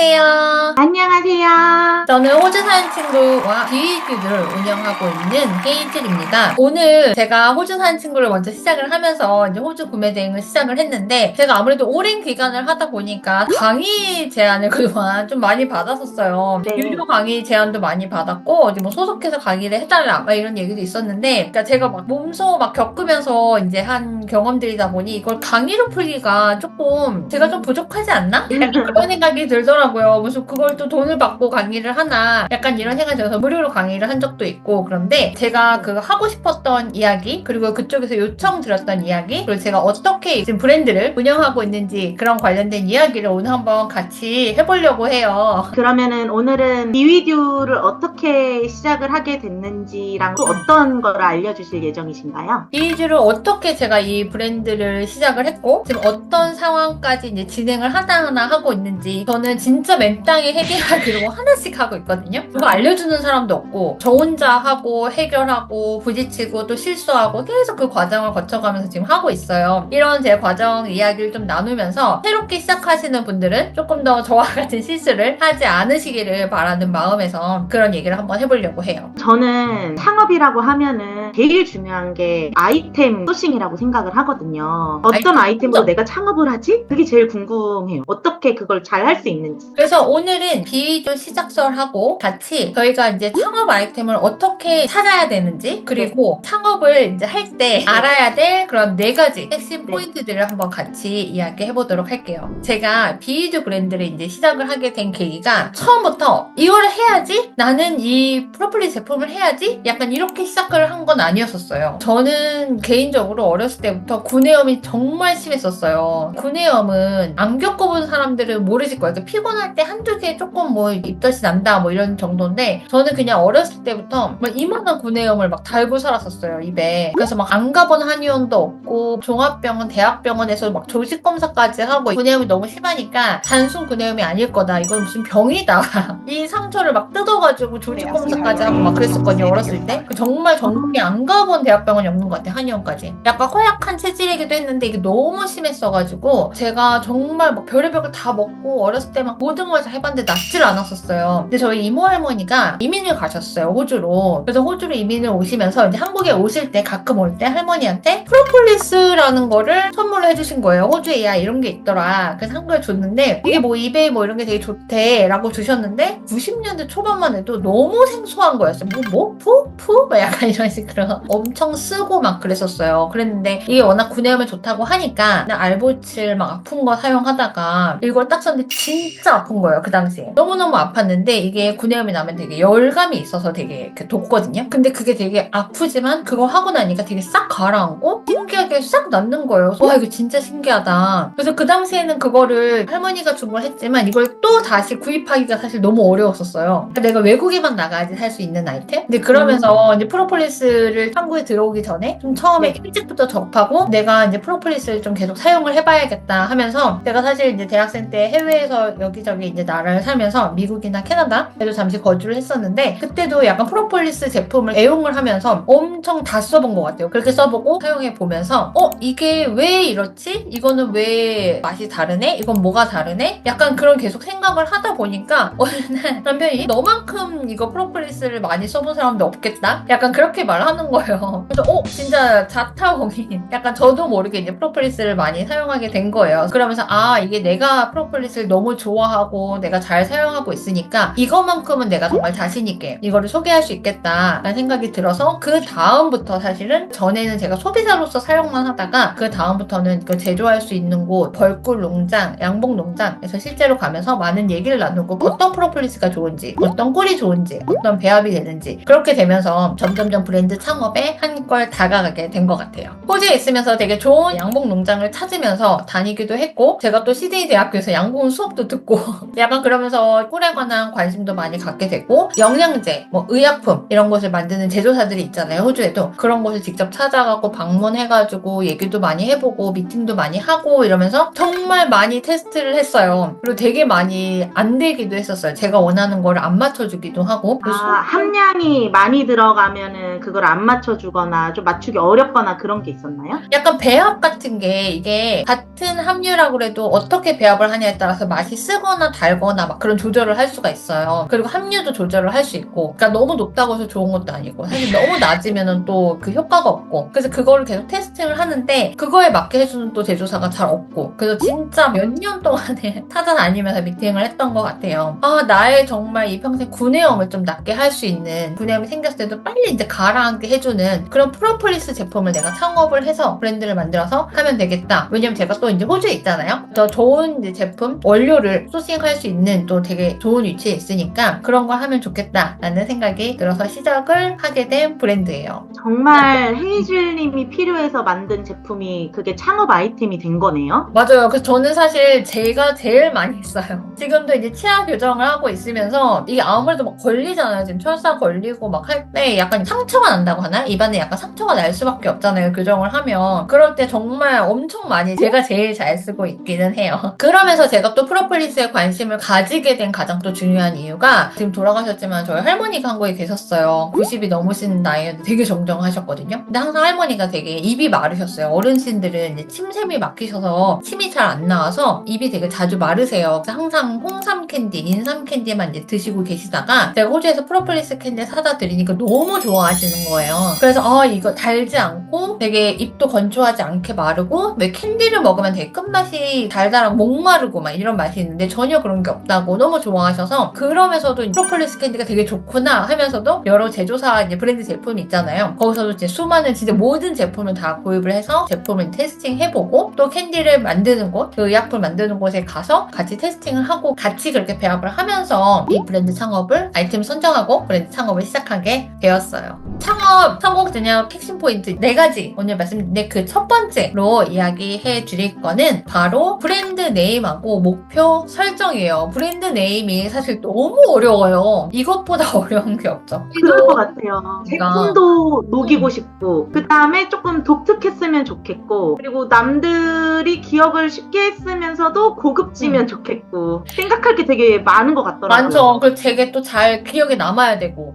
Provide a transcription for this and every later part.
안녕하세요. 안녕하세요. 저는 호주 사는 친구와 비위뷰를 운영하고 있는 헤이즐입니다. 오늘 제가 호주 사는 친구를 먼저 시작을 하면서 이제 호주 구매 대행을 시작을 했는데 제가 아무래도 오랜 기간을 하다 보니까 강의 제안을 그동안 좀 많이 받았었어요. 네. 유료 강의 제안도 많이 받았고 어디 뭐 소속해서 강의를 해달라 막 이런 얘기도 있었는데 그러니까 제가 막 몸소 막 겪으면서 이제 한 경험들이다 보니 이걸 강의로 풀기가 조금 제가 좀 부족하지 않나? 약간 그런 생각이 들더라고요. 무슨 그걸 또 돈을 받고 강의를 하나 약간 이런 생각이 들어서 무료로 강의를 한 적도 있고 그런데 제가 그 하고 싶었던 이야기 그리고 그쪽에서 요청드렸던 이야기 그리고 제가 어떻게 지금 브랜드를 운영하고 있는지 그런 관련된 이야기를 오늘 한번 같이 해보려고 해요. 그러면은 오늘은 비위듀를 어떻게 시작을 하게 됐는지랑 또 어떤 거를 알려주실 예정이신가요? 비즈를 어떻게 제가 이 브랜드를 시작을 했고 지금 어떤 상황까지 이제 진행을 하나하나 하고 있는지 저는 진짜 맨땅에 해결하기로 하나씩 하고 있거든요. 그거 알려주는 사람도 없고 저 혼자 하고 해결하고 부딪히고 또 실수하고 계속 그 과정을 거쳐가면서 지금 하고 있어요. 이런 제 과정 이야기를 좀 나누면서 새롭게 시작하시는 분들은 조금 더 저와 같은 실수를 하지 않으시기를 바라는 마음에서 그런 얘기를 한번 해보려고 해요. 저는 창업이라고 하면은 제일 중요한 게 아이템 소싱이라고 생각을 하거든요. 어떤 아이템으로 내가 창업을 하지? 그게 제일 궁금해요. 어떻게 그걸 잘 할 수 있는지. 그래서 오늘은 비위도 시작설하고 같이 저희가 이제 창업 아이템을 어떻게 찾아야 되는지 그리고 창업을 이제 할 때 알아야 될 그런 4가지 핵심 포인트들을 한번 같이 이야기해 보도록 할게요. 제가 비위도 브랜드를 이제 시작을 하게 된 계기가 처음부터 이거를 해야지 나는 이 프로폴리스 제품을 해야지 약간 이렇게 시작을 한 건 아니었었어요. 저는 개인적으로 어렸을 때부터 구내염이 정말 심했었어요. 구내염은 안 겪어본 사람들은 모르실 거예요. 피곤할 때 한두 개 조금 뭐 입덧이 난다 뭐 이런 정도인데 저는 그냥 어렸을 때부터 막 이만한 구내염을 막 달고 살았었어요, 입에. 그래서 막 안 가본 한의원도 없고 종합병원, 대학병원에서 막 조직 검사까지 하고 구내염이 너무 심하니까 단순 구내염이 아닐 거다. 이건 무슨 병이다. 이 상처를 막 뜯어가지고 조직 검사까지 하고 막 그랬었거든요, 어렸을 때. 정말 전국에 안 가본 대학병원이 없는 것 같아요, 한의원까지. 약간 허약한 체질이기도 했는데 이게 너무 심했어가지고 제가 정말 막 별의별 걸 다 먹고 어렸을 때 막 모든 걸 다 해봤는데 낫질 않았었어요. 근데 저희 이모 할머니가 이민을 가셨어요, 호주로. 그래서 호주로 이민을 오시면서 이제 한국에 오실 때 가끔 올 때 할머니한테 프로폴리스라는 거를 선물로 해주신 거예요. 호주에 야 이런 게 있더라. 그래서 한국에 줬는데 이게 뭐 입에 뭐 이런 게 되게 좋대 라고 주셨는데 90년대 초반만 해도 너무 생소한 거였어요. 뭐? 푸? 막 약간 이런 식으로 엄청 쓰고 막 그랬었어요. 그랬는데 이게 워낙 구내염에 좋다고 하니까 그냥 알보칠 막 아픈 거 사용하다가 이걸 딱 썼는데 진짜 아픈 거예요, 그 당시에. 너무너무 아팠는데 이게 구내염이 나면 되게 열감이 있어서 되게 이렇게 돋거든요. 근데 그게 되게 아프지만 그거 하고 나니까 되게 싹 가라앉고 신기하게 싹 낫는 거예요. 와, 이거 진짜 신기하다. 그래서 그 당시에는 그거를 할머니가 준 걸 했지만 이걸 또 다시 구입하기가 사실 너무 어려웠었어요. 내가 외국에만 나가야지 살 수 있는 아이템? 근데 그러면서 이제 프로폴리스를 한국에 들어오기 전에 좀 처음에 일찍부터 접하고 내가 이제 프로폴리스를 좀 계속 사용을 해봐야겠다 하면서 내가 사실 이제 대학생 때 해외에서 여기저기 이제 나라를 살면서 미국이나 캐나다에도 잠시 거주를 했었는데 그때도 약간 프로폴리스 제품을 애용을 하면서 엄청 다 써본 것 같아요. 그렇게 써보고 사용해 보면서 이게 왜 이렇지? 이거는 왜 맛이 다르네? 이건 뭐가 다르네? 약간 그런 계속 생각을 하다 보니까 어느 날 남편이 너만큼 이거 프로폴리스를 많이 써본 사람도 없겠다? 약간 그렇게 말하는 거예요. 그래서 진짜 자타공이 약간 저도 모르게 이제 프로폴리스를 많이 사용하게 된 거예요. 그러면서 이게 내가 프로폴리스를 너무 좋아하고 내가 잘 사용하고 있으니까 이것만큼은 내가 정말 자신 있게 이거를 소개할 수 있겠다라는 생각이 들어서 그 다음부터 사실은 전에는 제가 소비자로서 사용만 하다가 그 다음부터는 이걸 제조할 수 있는 곳 벌꿀 농장, 양봉 농장에서 실제로 가면서 많은 얘기를 나누고 어떤 프로폴리스가 좋은지 어떤 꿀이 좋은지 어떤 배합이 되는지 그렇게 되면서 점점점 브랜드 창업에 한껏 다가가게 된 것 같아요. 호주에 있으면서 되게 좋은 양봉 농장을 찾으면서 다니기도 했고 제가 또 시드니 대학교에서 양봉 수업도 듣고 약간 그러면서 꿀에 관한 관심도 많이 갖게 됐고 영양제, 뭐 의약품 이런 것을 만드는 제조사들이 있잖아요, 호주에도. 그런 곳을 직접 찾아가고 방문해가지고 불러가지고 얘기도 많이 해보고 미팅도 많이 하고 이러면서 정말 많이 테스트를 했어요. 그리고 되게 많이 안 되기도 했었어요. 제가 원하는 거를 안 맞춰주기도 하고. 아, 함량이 많이 들어가면은 그걸 안 맞춰주거나 좀 맞추기 어렵거나 그런 게 있었나요? 약간 배합 같은 게 이게 같은 함유라고 해도 어떻게 배합을 하냐에 따라서 맛이 쓰거나 달거나 막 그런 조절을 할 수가 있어요. 그리고 함유도 조절을 할 수 있고. 그러니까 너무 높다고 해서 좋은 것도 아니고 사실 너무 낮으면은 또 그 효과가 없고. 그래서 그거를 계속 테스팅을 하는데 그거에 맞게 해주는 또 제조사가 잘 없고. 그래서 진짜 몇 년 동안에 찾아다니면서 미팅을 했던 것 같아요. 아, 나의 정말 이 평생 구내염을 좀 낫게 할 수 있는, 구내염이 생겼을 때도 빨리 이제 가라앉게 해주는 그런 프로폴리스 제품을 내가 창업을 해서 브랜드를 만들어서 하면 되겠다. 왜냐면 제가 또 이제 호주에 있잖아요. 더 좋은 이제 제품, 원료를 소싱할 수 있는 또 되게 좋은 위치에 있으니까 그런 걸 하면 좋겠다라는 생각이 들어서 시작을 하게 된 브랜드예요. 정말 헤이즐님이 필요해서 만든 제품이 그게 창업 아이템이 된 거네요. 맞아요. 그래서 저는 사실 제가 제일 많이 써요. 지금도 이제 치아 교정을 하고 있으면서 이게 아무래도 막 걸리잖아요. 지금 철사 걸리고 막 할 때 약간 상처가 난다고 하나? 입안에 약간 상처가 날 수밖에 없잖아요. 교정을 하면. 그럴 때 정말 엄청 많이 제가 제일 잘 쓰고 있기는 해요. 그러면서 제가 또 프로폴리스에 관심을 가지게 된 가장 또 중요한 이유가 지금 돌아가셨지만 저희 할머니가 한국에 계셨어요. 90이 넘으신 나이에 되게 정정하셨거든요. 근데 항상 할머니가 되게 입이 마르셨어요. 어르신들은 이제 침샘이 막히셔서 침이 잘 안 나와서 입이 되게 자주 마르세요. 그래서 항상 홍삼 캔디, 인삼 캔디만 이제 드시고 계시다가 제가 호주에서 프로폴리스 캔디 사다 드리니까 너무 좋아하시는 거예요. 그래서 이거 달지 않고 되게 입도 건조하지 않게 마르고 왜 캔디를 먹으면 되게 끝맛이 달달하고 목마르고 막 이런 맛이 있는데 전혀 그런 게 없다고 너무 좋아하셔서 그러면서도 프로폴리스 캔디가 되게 좋구나 하면서도 여러 제조사 이제 브랜드 제품이 있잖아요. 거기서도 이제 수많은 진짜 모든 제품을 다 구입을 해서 제품을 테스팅 해보고 또 캔디를 만드는 곳, 그 의약품 만드는 곳에 가서 같이 테스팅을 하고 같이 그렇게 배합을 하면서 이 브랜드 창업을 아이템 선정하고 브랜드 창업을 시작하게 되었어요. 창업 성공되냐 핵심 포인트 4가지 오늘 말씀드린 그 첫 번째로 이야기해 드릴 거는 바로 브랜드 네임하고 목표 설정이에요. 브랜드 네임이 사실 너무 어려워요. 이것보다 어려운 게 없죠. 그럴 것 같아요. 제품도 녹이고 싶고, 그 다음에 조금 독특했으면 좋겠고, 그리고 남들이 기억을 쉽게 했으면서도 고급지면 좋겠고, 생각할 게 되게 많은 것 같더라고요. 많죠. 그리고 되게 또 잘 기억에 남아야 되고.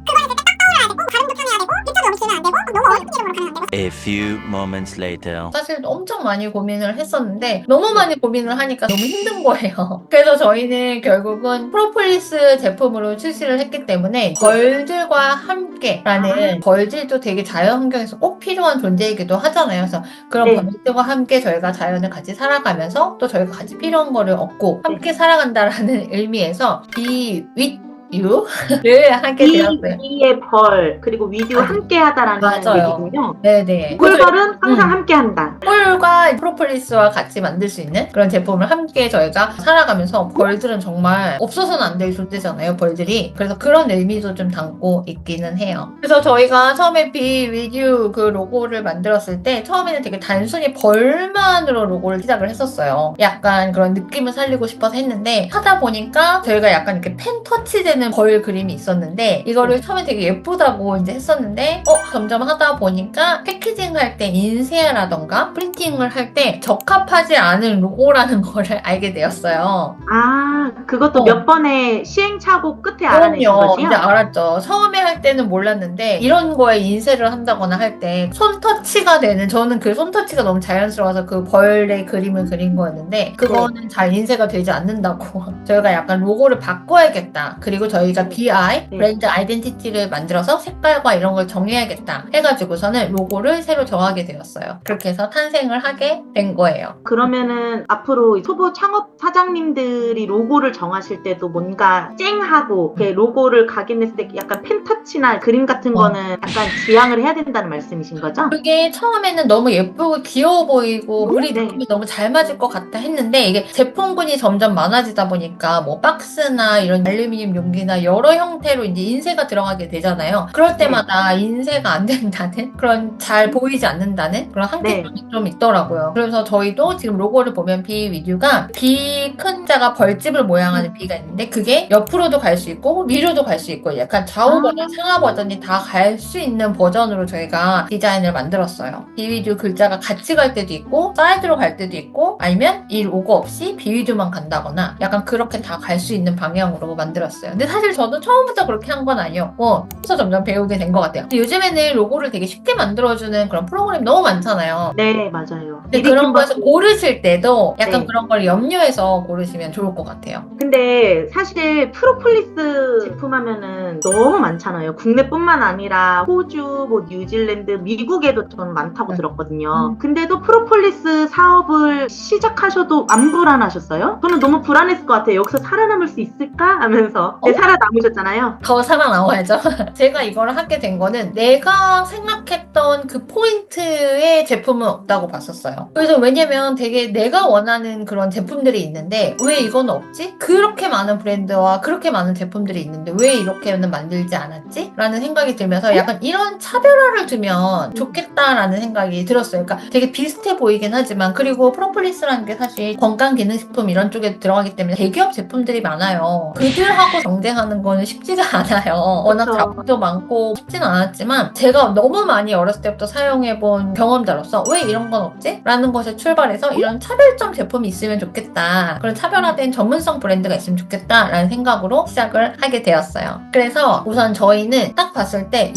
A few moments later. 사실 엄청 많이 고민을 했었는데 너무 많이 고민을 하니까 너무 힘든 거예요. 그래서 저희는 결국은 프로폴리스 제품으로 출시를 했기 때문에 벌들과 함께라는 벌들도 되게 자연 환경에서 꼭 필요한 존재이기도 하잖아요. 그래서 그런 벌들과 함께 저희가 자연을 같이 살아가면서 또 저희가 같이 필요한 거를 얻고 함께 살아간다라는 의미에서 Be with you를 하게 되었어요. B의 벌 그리고 with you 함께하다라는 맞아요. 얘기군요. 네네. 꿀벌은 항상 함께한다. 꿀과 프로폴리스와 같이 만들 수 있는 그런 제품을 함께 저희가 살아가면서 벌들은 정말 없어서는 안 될 존재잖아요. 벌들이. 그래서 그런 의미도 좀 담고 있기는 해요. 그래서 저희가 처음에 Be With You 그 로고를 만들었을 때 처음에는 되게 단순히 벌만으로 로고를 시작을 했었어요. 약간 그런 느낌을 살리고 싶어서 했는데 하다 보니까 저희가 약간 이렇게 펜 터치되는 벌 그림이 있었는데 이거를 처음에 되게 예쁘다고 이제 했었는데 점점 하다 보니까 패키징 할 때 인쇄라던가 프린팅을 할 때 적합하지 않은 로고라는 거를 알게 되었어요. 아, 그것도 몇 번의 시행착오 끝에 알아내신 거지요? 이제 알았죠. 처음에 할 때는 몰랐는데 이런 거에 인쇄를 한다거나 할 때 손터치가 되는, 저는 그 손터치가 너무 자연스러워서 그 벌의 그림을 그린 거였는데 그거는 잘 인쇄가 되지 않는다고 저희가 약간 로고를 바꿔야겠다. 그리고 저희가 BI, 브랜드 아이덴티티를 만들어서 색깔과 이런 걸 정해야겠다 해가지고서는 로고를 새로 정하게 되었어요. 그렇게 해서 탄생을 하게 된 거예요. 그러면은 앞으로 초보 창업 사장님들이 로고를 정하실 때도 뭔가 쨍하고 이렇게 로고를 각인했을 때 약간 펜터치나 그림 같은 거는 약간 지양을 해야 된다는 말씀이신 거죠? 그게 처음에는 너무 예쁘고 귀여워 보이고 우리 느낌이 너무 잘 맞을 것 같다 했는데 이게 제품군이 점점 많아지다 보니까 뭐 박스나 이런 알루미늄 용기 버전이나 여러 형태로 이제 인쇄가 들어가게 되잖아요. 그럴 때마다 인쇄가 안 된다는 그런 잘 보이지 않는다는 그런 한계점이 좀 있더라고요. 그래서 저희도 지금 로고를 보면 비위듀가 B 큰 자가 벌집을 모양하는 B가 있는데 그게 옆으로도 갈 수 있고 위로도 갈 수 있고 약간 좌우 버전, 상하 버전이 다 갈 수 있는 버전으로 저희가 디자인을 만들었어요. 비위듀 글자가 같이 갈 때도 있고 사이드로 갈 때도 있고 아니면 이 로고 없이 비위듀만 간다거나 약간 그렇게 다 갈 수 있는 방향으로 만들었어요. 근데 사실 저도 처음부터 그렇게 한 건 아니었고 그래서 점점 배우게 된 것 같아요. 요즘에는 로고를 되게 쉽게 만들어주는 그런 프로그램 너무 많잖아요. 네, 맞아요. 근데 그런 거에서 고르실 때도 약간 네. 그런 걸 염려해서 고르시면 좋을 것 같아요. 근데 사실 프로폴리스 제품 하면은 너무 많잖아요. 국내뿐만 아니라 호주, 뭐 뉴질랜드, 미국에도 전 많다고 들었거든요. 근데도 프로폴리스 사업을 시작하셔도 안 불안하셨어요? 저는 너무 불안했을 것 같아요. 여기서 살아남을 수 있을까? 하면서. 근데 살아남으셨잖아요. 더 살아나와야죠. 제가 이걸 하게 된 거는 내가 생각했던 그 포인트의 제품은 없다고 봤었어요. 그래서 왜냐면 되게 내가 원하는 그런 제품들이 있는데 왜 이건 없지? 그렇게 많은 브랜드와 그렇게 많은 제품들이 있는데 왜 이렇게는 만들지 않았지? 라는 생각이 들면서 약간 이런 차별화를 두면 좋겠다라는 생각이 들었어요. 그러니까 되게 비슷해 보이긴 하지만 그리고 프로폴리스라는 게 사실 건강기능식품 이런 쪽에 들어가기 때문에 대기업 제품들이 많아요. 그들하고 경쟁하는 거는 쉽지가 않아요. 워낙 그쵸. 자본도 많고 쉽진 않았지만 제가 너무 많이 어렸을 때부터 사용해본 경험자로서 왜 이런 건 없지? 라는 것에 출발해서 이런 차별점 제품이 있으면 좋겠다. 그런 차별화된 전문성 브랜드가 있으면 좋겠다 라는 생각으로 시작을 하게 되었어요. 그래서 우선 저희는 딱 봤을 때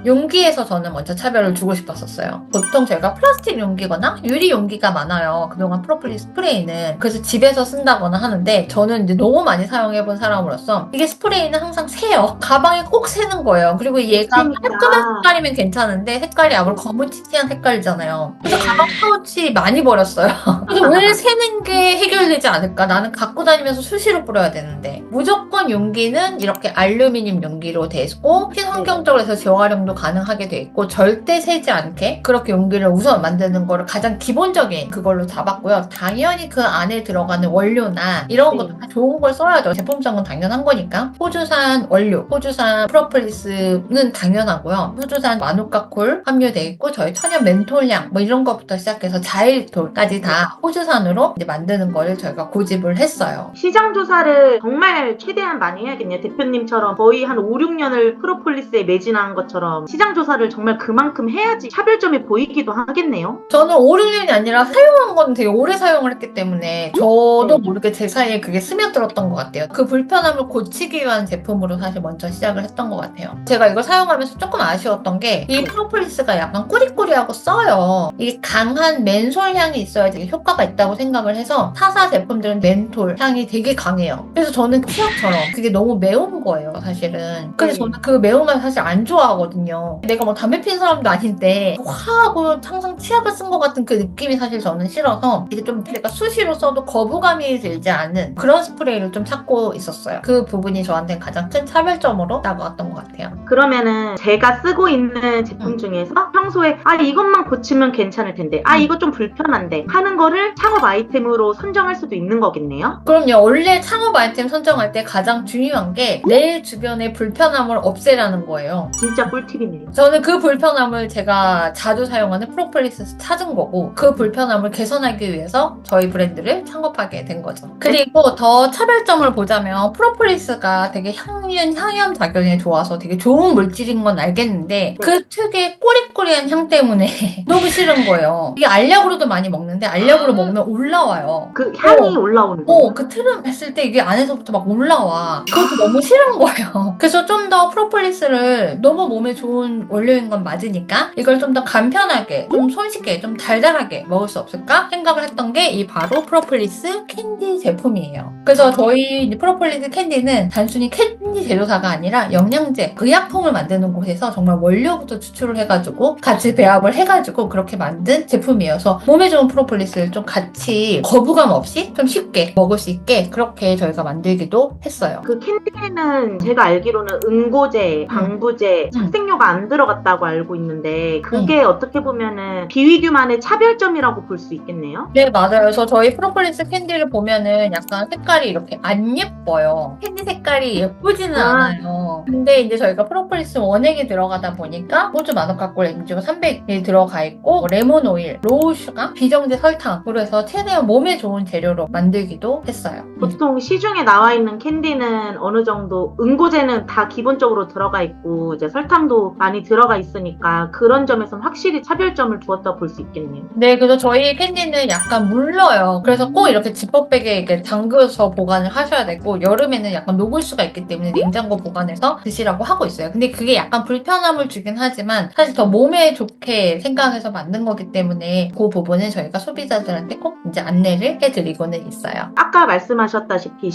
용기에서 저는 먼저 차별을 주고 싶었었어요. 보통 저희가 플라스틱 용기거나 유리 용기가 많아요. 그동안 프로폴리스 스프레이는. 그래서 집에서 쓴다거나 하는데 저는 이제 너무 많이 사용해본 사람으로서 이게 스프레이는 항상 새요. 가방에 꼭 새는 거예요. 그리고 얘가 깔끔한 색깔이면 괜찮은데 색깔이 아무래도 검은치티한 색깔이잖아요. 그래서 가방 파우치 많이 버렸어요. 그래서 왜 새는 게 해결되지 않을까? 나는 갖고 다니면서 수시로 뿌려야 되는데 무조건 용기는 이렇게 알루미늄 용기로 돼 있고 친환경적으로 해서 재활용도 가능하게 돼 있고 절대 새지 않게 그렇게 용기를 우선 만드는 거를 가장 기본적인 그걸로 잡았고요. 당연히 그 안에 들어가는 원료나 이런 것도 다 좋은 걸 써야죠. 제품성은 당연한 거니까. 호주산 원료, 호주산 프로폴리스는 당연하고요. 호주산 마누카콜 함유돼 있고 저희 천연 멘톨향 뭐 이런 것부터 시작해서 자일돌까지 다 호주산으로 이제 만드는 거를 저희가 고집을 했어요. 시장 조사를 정말 최대한 많이 해야겠네요. 대표님처럼 거의 한 5, 6년을 프로폴리스에 매진한 것처럼 시장 조사를 정말 그만큼 해야지 차별점이 보이기도 하겠네요. 저는 5, 6년이 아니라 사용한 건 되게 오래 사용을 했기 때문에 저도 모르게 제 사이에 그게 스며들었던 것 같아요. 그 불편함을 고치기 위한 제품으로 사실 먼저 시작을 했던 것 같아요. 제가 이걸 사용하면서 조금 아쉬웠던 게 이 프로폴리스가 약간 꾸리꾸리하고 써요. 이게 강한 멘솔 향이 있어야 되게 효과가 있다고 생각을 해서 타사 제품들은 멘톨 향이 되게 강해요. 그래서 저는 치약처럼 그게 너무 매운 거예요, 사실은. 그래서 저는 그 매운 걸 사실 안 좋아하거든요. 내가 뭐 담배 피는 사람도 아닌데 화하고 항상 치약을 쓴 것 같은 그 느낌이 사실 저는 싫어서 이게 좀 내가 수시로 써도 거부감이 들지 않은 그런 스프레이를 좀 찾고 있었어요. 그 부분이 저한테는 가장 큰 차별점으로 다가왔던 것 같아요. 그러면은 제가 쓰고 있는 제품 중에서 평소에 이것만 고치면 괜찮을 텐데 이거 좀 불편한데 하는 거를 창업 아이템으로 선정할 수도 있는 거겠네요. 그럼요. 원래 창업 아이템 선정할 때 가장 중요한 게 내 주변의 불편함을 없애라는 거예요. 진짜 꿀팁이네요. 저는 그 불편함을 제가 자주 사용하는 프로폴리스에서 찾은 거고 그 불편함을 개선하기 위해서 저희 브랜드를 창업하게 된 거죠. 그리고 더 차별점을 보자면 프로폴리스가 되게 향염 작용에 좋아서 되게 좋은 물질인 건 알겠는데 그 특유의 꼬리꼬리한 향 때문에 너무 싫은 거예요. 이게 알약으로도 많이 먹는데 알약으로 먹으면 올라와요. 그 향이 올라오는 거예요. 그 틀은 했을 때 이게 안에서부터 막 올라와. 그것도 너무 싫은 거예요. 그래서 좀 더 프로폴리스를 너무 몸에 좋은 원료인 건 맞으니까 이걸 좀 더 간편하게, 좀 손쉽게, 좀 달달하게 먹을 수 없을까 생각을 했던 게 이 바로 프로폴리스 캔디 제품이에요. 그래서 저희 이제 프로폴리스 캔디는 단순히 캔디 제조사가 아니라 영양제, 의약품을 만드는 곳에서 정말 원료부터 추출을 해가지고 같이 배합을 해가지고 그렇게 만든 제품이어서 몸에 좋은 프로폴리스를 좀 좀 같이 거부감 없이 좀 쉽게 먹을 수 있게 그렇게 저희가 만들기도 했어요. 그 캔디는 제가 알기로는 응고제, 방부제, 착색료가 안 들어갔다고 알고 있는데 그게 어떻게 보면은 비위듀만의 차별점이라고 볼 수 있겠네요. 네, 맞아요. 그래서 저희 프로폴리스 캔디를 보면은 약간 색깔이 이렇게 안 예뻐요. 캔디 색깔이 예쁘지는 않아요. 근데 이제 저희가 프로폴리스 원액이 들어가다 보니까 호주 마누카골 앵주가 300이 들어가 있고 레몬 오일, 로우 슈가, 비정제 설탕으로 해서 최대한 몸에 좋은 재료로 만들기도 했어요. 보통 시중에 나와 있는 캔디는 어느 정도 응고제는 다 기본적으로 들어가 있고 이제 설탕도 많이 들어가 있으니까 그런 점에서는 확실히 차별점을 두었다 볼 수 있겠네요. 네, 그래서 저희 캔디는 약간 물러요. 그래서 꼭 이렇게 지퍼백에 이렇게 담그서 보관을 하셔야 되고 여름에는 약간 녹을 수가 있기 때문에 냉장고 보관해서 드시라고 하고 있어요. 근데 그게 약간 불편함을 주긴 하지만 사실 더 몸에 좋게 생각해서 만든 거기 때문에 그 부분은 저희가 소비자들한테 꼭 이제 안내를 해드리고는 있어요. 아까 말씀하셨다시피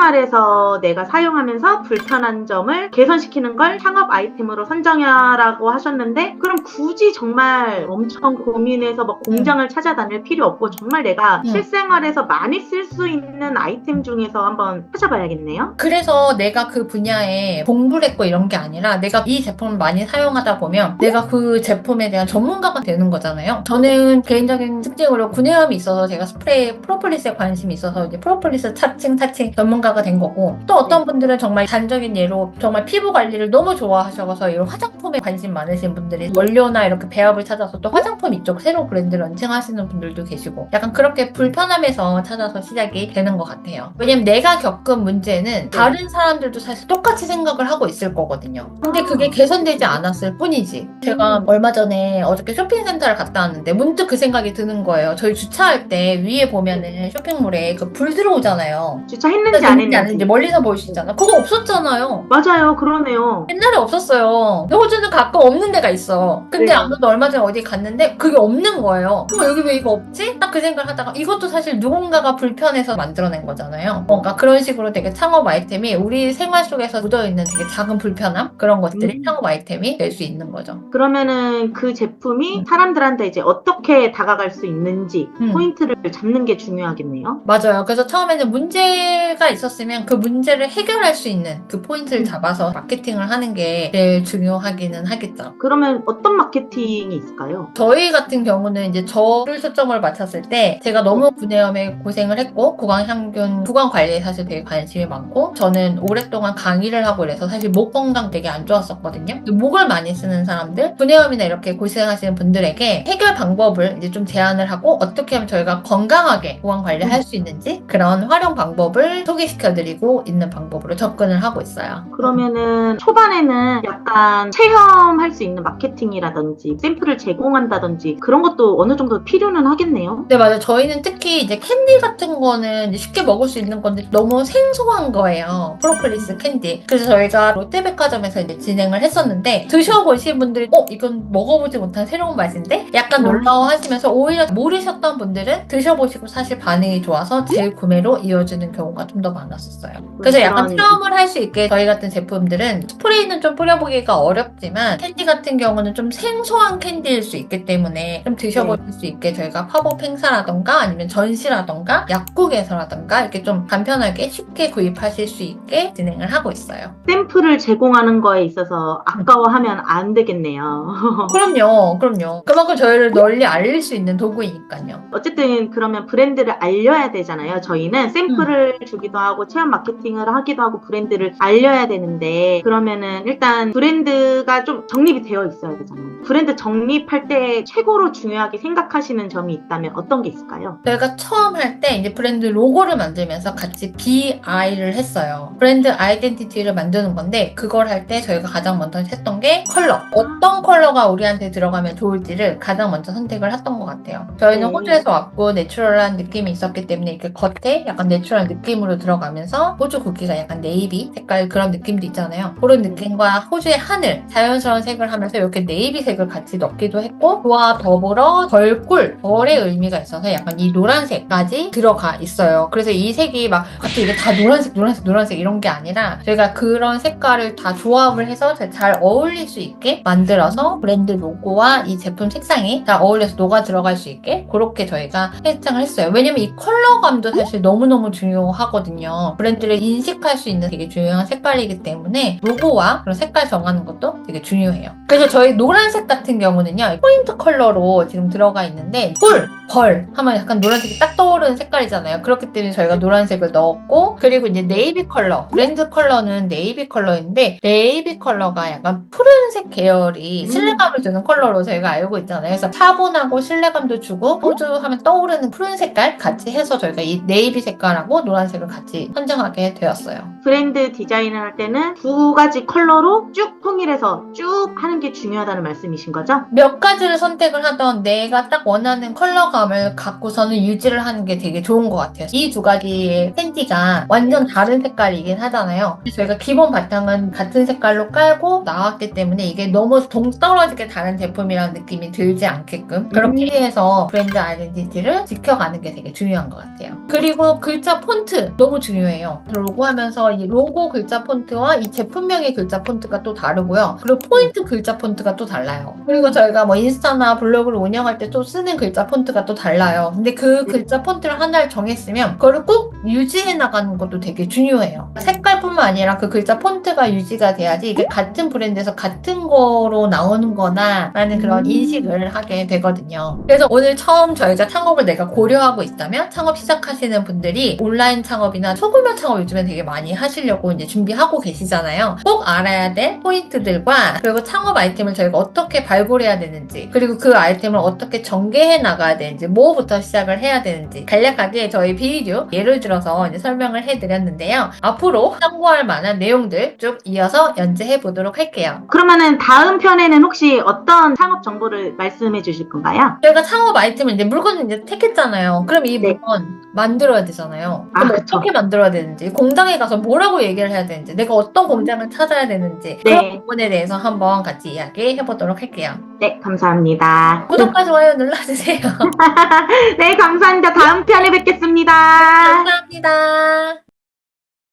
실생활에서 내가 사용하면서 불편한 점을 개선시키는 걸 창업 아이템으로 선정하라고 하셨는데 그럼 굳이 정말 엄청 고민해서 막 공장을 찾아다닐 필요 없고 정말 내가 실생활에서 많이 쓸 수 있는 아이템 중에서 한번 찾아봐야겠네요. 그래서 내가 그 분야에 공부를 했고 이런 게 아니라 내가 이 제품을 많이 사용하다 보면 내가 그 제품에 대한 전문가가 되는 거잖아요. 저는 개인적인 특징으로 구내염이 있어서 제가 스프레이 프로폴리스에 관심이 있어서 이제 프로폴리스 타칭 전문가가 된 거고 또 어떤 분들은 정말 단적인 예로 정말 피부 관리를 너무 좋아하셔서 이런 화장품에 관심 많으신 분들이 원료나 이렇게 배합을 찾아서 또 화장품 이쪽 새로 브랜드 런칭하시는 분들도 계시고 약간 그렇게 불편함에서 찾아서 시작이 되는 것 같아요. 왜냐면 내가 겪은 문제는 다른 사람들도 사실 똑같이 생각을 하고 있을 거거든요. 근데 그게 개선되지 않았을 뿐이지. 제가 얼마 전에 어저께 쇼핑센터를 갔다 왔는데 문득 그 생각이 드는 거예요. 저희 주차할 때 위에 보면은 쇼핑몰에 그 불 들어오잖아요. 주차했는지 안 했는지. 멀리서 볼 수 있잖아. 그거 없었잖아요. 맞아요. 그러네요. 옛날에 없었어요. 호주는 가끔 없는 데가 있어. 근데 네. 아무도 얼마 전에 어디 갔는데 그게 없는 거예요. 여기 왜 이거 없지? 딱 그 생각을 하다가 이것도 사실 누군가가 불편해서 만들어낸 거잖아요. 뭔가 그런 식으로 되게 창업 아이템이 우리 생활 속에서 묻어있는 되게 작은 불편함? 그런 것들이 창업 아이템이 될 수 있는 거죠. 그러면은 그 제품이 사람들한테 이제 어떻게 다가갈 수 있는지 포인트를 잡는 게 중요하겠네요. 맞아요. 그래서 처음에는 문제가 있었으면 그 문제를 해결할 수 있는 그 포인트를 잡아서 마케팅을 하는 게 제일 중요하기는 하겠죠. 그러면 어떤 마케팅이 있을까요? 저희 같은 경우는 이제 저를 초점을 맞췄을 때 제가 너무 구내염에 고생을 했고 구강항균, 구강 관리에 사실 되게 관심이 많고 저는 오랫동안 강의를 하고 이래서 사실 목 건강 되게 안 좋았었거든요. 목을 많이 쓰는 사람들, 구내염이나 이렇게 고생하시는 분들에게 해결 방법을 이제 좀 제안을 하고 어떻게 하면 저희가 건강하게 구강 관리를 할 수 있는지 그런 활용 방법을 소개시켜드리고 있는 방법으로 접근을 하고 있어요. 그러면은 초반에는 약간 체험할 수 있는 마케팅이라든지 샘플을 제공한다든지 그런 것도 어느 정도 필요는 하겠네요. 네, 맞아요. 저희는 특히 이제 캔디 같은 거는 이제 쉽게 먹을 수 있는 건데 너무 생소한 거예요. 프로폴리스 캔디. 그래서 저희가 롯데백화점에서 이제 진행을 했었는데 드셔보신 분들이 이건 먹어보지 못한 새로운 맛인데? 약간 놀라워하시면서 오히려 모르셨던 분들은 드셔보시고 사실 반응이 좋아서 재구매로 이어지는 경우가 좀 더 많았었어요. 그래서 약간 체험을 할 수 있게 저희 같은 제품들은 스프레이는 좀 뿌려보기가 어렵지만 캔디 같은 경우는 좀 생소한 캔디일 수 있기 때문에 좀 드셔보실 수 있게 저희가 팝업 행사라던가 아니면 전시라던가 약국에서라던가 이렇게 좀 간편하게 쉽게 구입하실 수 있게 진행을 하고 있어요. 샘플을 제공하는 거에 있어서 아까워하면 안 되겠네요. 그럼요. 그만큼 저희를 널리 알릴 수 있는 도구이니까요. 어쨌든 그러면 브랜드를 알려야 되잖아요. 저희는 샘플을 주기도 하고 체험 마케팅을 하기도 하고 브랜드를 알려야 되는데 그러면은 일단 브랜드가 좀 정립이 되어 있어야 되잖아요. 브랜드 정립할 때 최고로 중요하게 생각하시는 점이 있다면 어떤 게 있을까요? 저희가 처음 할 때 이제 브랜드 로고를 만들면서 같이 BI를 했어요. 브랜드 아이덴티티를 만드는 건데 그걸 할 때 저희가 가장 먼저 했던 게 컬러. 어떤 컬러가 우리한테 들어가면 좋을지를 가장 먼저 선택을 했던 것 같아요. 저희는 호주에서 왔고 내추럴한 느낌이 있었기 때문에 이렇게 겉에 약간 내추럴 느낌으로 들어가면서 호주 국기가 약간 네이비 색깔 그런 느낌도 있잖아요. 그런 느낌과 호주의 하늘, 자연스러운 색을 하면서 이렇게 네이비 색을 같이 넣기도 했고 그와 더불어 벌의 의미가 있어서 약간 이 노란색까지 들어가 있어요. 그래서 이 색이 막 갑자기 이게 다 노란색 이런 게 아니라 저희가 그런 색깔을 다 조합을 해서 잘 어울릴 수 있게 만들어서 브랜드 로고와 이 제품 색상이 잘 어울려서 녹아 들어갈 수 있게 그렇게 저희가 세팅을 했어요. 왜냐면 이 컬러감도 사실 너무너무 중요하거든요. 브랜드를 인식할 수 있는 되게 중요한 색깔이기 때문에 로고와 그런 색깔 정하는 것도 되게 중요해요. 그래서 저희 노란색 같은 경우는요, 포인트 컬러로 지금 들어가 있는데 벌 하면 약간 노란색이 딱 떠오르는 색깔이잖아요. 그렇기 때문에 저희가 노란색을 넣었고, 그리고 이제 네이비 컬러, 브랜드 컬러는 네이비 컬러인데 네이비 컬러가 약간 푸른색 계열이 신뢰감을 주는 컬러로 저희가 알고 있잖아요. 그래서 차분하고 신뢰감도 주고 호주 하면 떠오르는 푸른 색깔 같이 해서 저희가 이 네이비 색깔하고 노란색을 같이 선정하게 되었어요. 브랜드 디자인을 할 때는 두 가지 컬러로 쭉 통일해서 쭉 하는 게 중요하다는 말씀이신 거죠? 몇 가지를 선택을 하던 내가 딱 원하는 컬러감을 갖고서는 유지를 하는 게 되게 좋은 것 같아요. 이 두 가지의 팬티가 완전 다른 색깔이긴 하잖아요. 저희가 기본 바탕은 같은 색깔로 깔고 나왔기 때문에 이게 너무 동떨어지게 다른 제품이라는 느낌이 들지 않게끔 그렇게 해서 브랜드 아이덴티티를 지켜가는 게 되게 중요한 것 같아요. 그리고 글자 폰트 너무 중요해요. 로고 하면서 이 로고 글자 폰트와 이 제품명의 글자 폰트가 또 다르고요. 그리고 포인트 글자 폰트가 또 달라요. 그리고 저희가 뭐 인스타나 블로그를 운영할 때 또 쓰는 글자 폰트가 또 달라요. 근데 그 글자 폰트를 하나를 정했으면 그거를 꼭 유지해 나가는 것도 되게 중요해요. 색깔뿐만 아니라 그 글자 폰트가 유지가 돼야지 이게 같은 브랜드에서 같은 거로 나오는 거나 라는 그런 인식을 하게 되거든요. 그래서 오늘 처음 저희가 창업을 내가 고려하고 있다면 창업 시작하시는 분들이 온라인 창업이나 소규모 창업 요즘에 되게 많이 하시려고 이제 준비하고 계시잖아요. 꼭 알아야 될 포인트들과 그리고 창업 아이템을 저희가 어떻게 발굴해야 되는지, 그리고 그 아이템을 어떻게 전개해 나가야 되는지, 뭐부터 시작을 해야 되는지 간략하게 저희 비디오 예를 들어서 이제 설명을 해드렸는데요. 앞으로 참고할 만한 내용들 쭉 이어서 연재해 보도록 할게요. 그러면은 다음 편에는 혹시 어떤 창업 정보를 말씀해 주실 건가요? 저희가 창업 아이템을 이제 물건을 이제 택했잖아요. 그럼 이 네. 물건 만들어야 되잖아요. 아, 그럼 그쵸. 어떻게 만들어야 되는지, 공장에 가서 뭐라고 얘기를 해야 되는지, 내가 어떤 공장을 찾아야 되는지 네. 그런 부분에 대해서 한번 같이 이야기해 보도록 할게요. 네, 감사합니다. 구독과 좋아요 눌러주세요. 네, 감사합니다. 다음 편에 뵙겠습니다. 감사합니다.